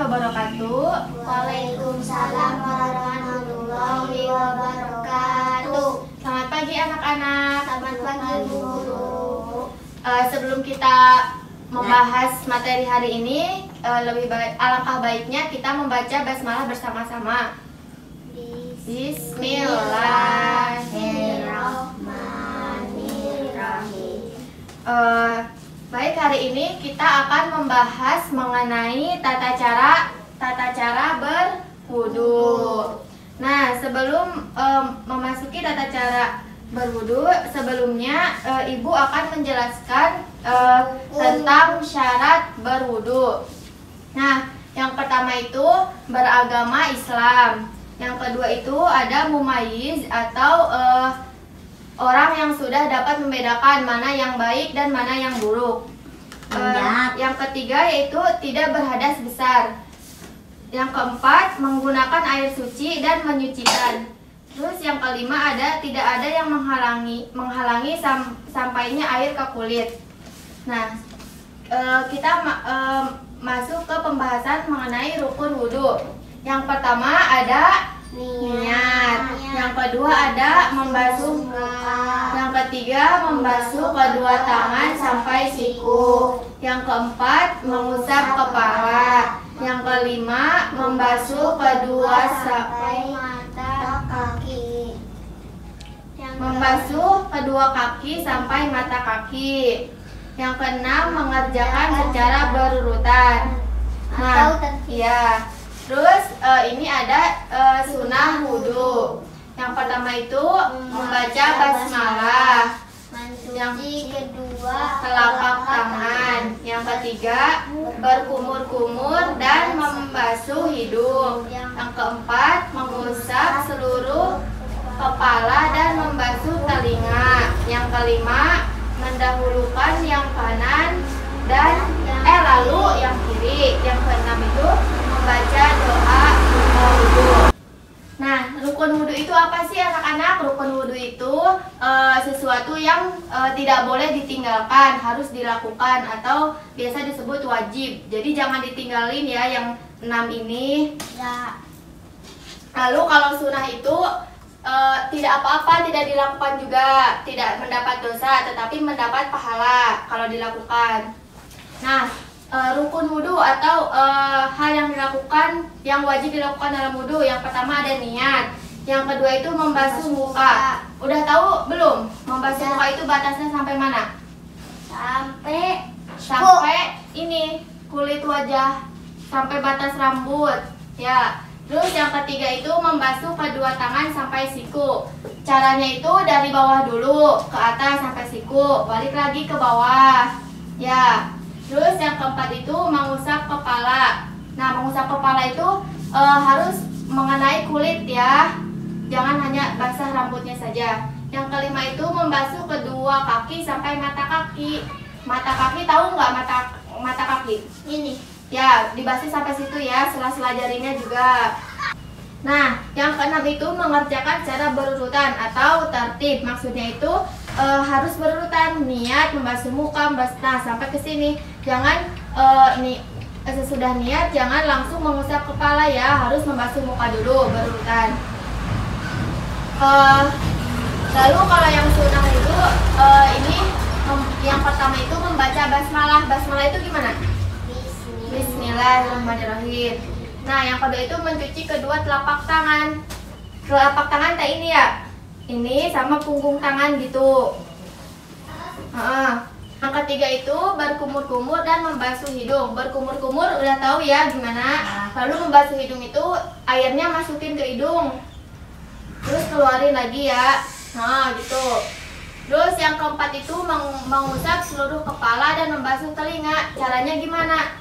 wabarakatuh. Waalaikumsalam warahmatullahi wabarakatuh. Selamat pagi anak-anak. Selamat pagi guru. Sebelum kita membahas materi hari ini, alangkah baiknya kita membaca basmalah bersama-sama. Bismillahirrahmanirrahim. Baik, hari ini kita akan membahas mengenai tata cara berwudu. Nah, sebelum memasuki tata cara berwudu, sebelumnya ibu akan menjelaskan tentang syarat berwudu. Nah, yang pertama itu beragama Islam. Yang kedua itu ada mumayyiz atau orang yang sudah dapat membedakan mana yang baik dan mana yang buruk. Yang ketiga yaitu tidak berhadas besar. Yang keempat menggunakan air suci dan menyucikan. Terus yang kelima tidak ada yang menghalangi sampainya air ke kulit. Nah, kita masuk ke pembahasan mengenai rukun wudhu. Yang pertama ada niat. Yang kedua ada membasuh muka. Yang ketiga membasuh kedua tangan sampai siku. Yang keempat mengusap kepala. Yang kelima membasuh kedua sampai mata kaki. Membasuh kedua kaki sampai mata kaki. Yang keenam mengerjakan secara berurutan. Nah, iya. Terus ini ada sunnah wudhu. Yang pertama itu membaca basmalah. Yang kedua telapak tangan. Yang ketiga berkumur-kumur dan membasuh hidung. Yang keempat mengusap seluruh kepala dan membasuh telinga. Yang kelima mendahulukan yang kanan dan lalu yang kiri. Yang keenam itu membaca doa wudhu. Nah, rukun wudhu itu apa sih anak-anak? Rukun wudhu itu sesuatu yang tidak boleh ditinggalkan, harus dilakukan atau biasa disebut wajib. Jadi jangan ditinggalin ya yang 6 ini. Ya. Lalu kalau sunnah itu tidak apa-apa, tidak dilakukan juga, tidak mendapat dosa, tetapi mendapat pahala kalau dilakukan. Nah, rukun wudhu atau hal yang dilakukan, yang wajib dilakukan dalam wudhu. Yang pertama ada niat. Yang kedua itu membasuh muka. Udah tahu belum? Membasuh muka itu batasnya sampai mana? Sampai ini kulit wajah, sampai batas rambut. Ya. Terus yang ketiga itu membasuh kedua tangan sampai siku. Caranya itu dari bawah dulu ke atas sampai siku, balik lagi ke bawah. Ya. Terus yang keempat itu mengusap kepala. Nah, mengusap kepala itu harus mengenai kulit ya. Jangan hanya basah rambutnya saja. Yang kelima itu membasuh kedua kaki sampai mata kaki. Mata kaki tahu nggak mata kaki? Ini. Ya, dibasuh sampai situ ya, sela-sela jarinya juga. Nah, yang keenam itu mengerjakan secara berurutan atau tertib. Maksudnya itu harus berurutan, niat, membasuh muka, nah sampai ke sini. Jangan sesudah niat jangan langsung mengusap kepala ya, harus membasuh muka dulu berurutan. Lalu kalau yang sunnah itu ini yang pertama itu membaca basmalah. Basmalah itu gimana? Bismillahirrahmanirrahim. Nah, yang kedua itu mencuci kedua telapak tangan. Telapak tangan kayak ini ya. Ini sama punggung tangan gitu. Yang ketiga itu berkumur-kumur dan membasuh hidung. Berkumur-kumur udah tahu ya gimana. Lalu membasuh hidung itu airnya masukin ke hidung, terus keluarin lagi ya. Nah gitu. Terus yang keempat itu mengusap seluruh kepala dan membasuh telinga. Caranya gimana?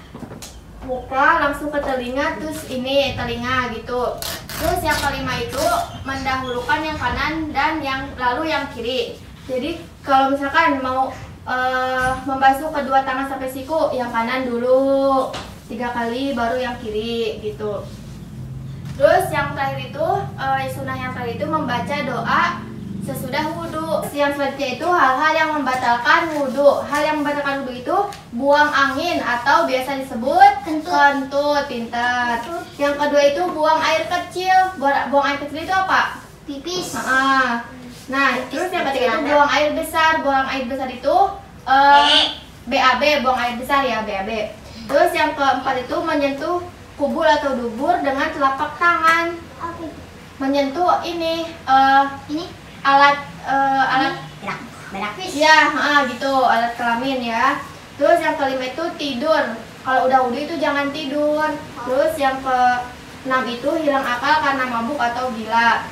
Muka langsung ke telinga, terus ini telinga gitu. Terus yang kelima itu mendahulukan yang kanan dan lalu yang kiri. Jadi kalau misalkan mau membasuh kedua tangan sampai siku, yang kanan dulu 3 kali, baru yang kiri gitu. Terus yang terakhir itu sunnah yang terakhir itu membaca doa sesudah wudhu. Yang selanjutnya itu hal-hal yang membatalkan wudhu. Hal yang membatalkan wudhu itu buang angin atau biasa disebut kentut, pintar. Yang kedua itu buang air kecil. Buang air kecil itu apa? Pipis. Nah, terus yang ketiga itu buang air besar. Buang air besar itu BAB, buang air besar ya, BAB. Terus yang keempat itu menyentuh kubul atau dubur dengan telapak tangan. Menyentuh ini alat berak ya, gitu, alat kelamin ya. Terus yang kelima itu tidur. Kalau udah wudhu itu jangan tidur. Terus yang keenam itu hilang akal karena mabuk atau gila.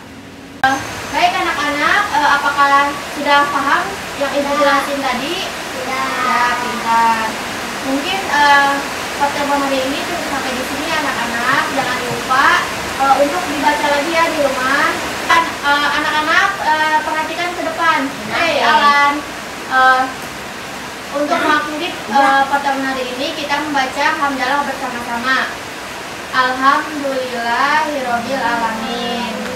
Baik anak-anak, apakah sudah paham yang ibu jelasin tadi? Ya, pintar. Mungkin pertemuan hari ini cukup sampai di sini anak-anak. Jangan lupa untuk dibaca lagi ya di rumah. Anak-anak perhatikan ke depan. Alan, untuk mengakhiri pertemuan hari ini kita membaca hamdalah bersama-sama. Alhamdulillahirobbil alamin.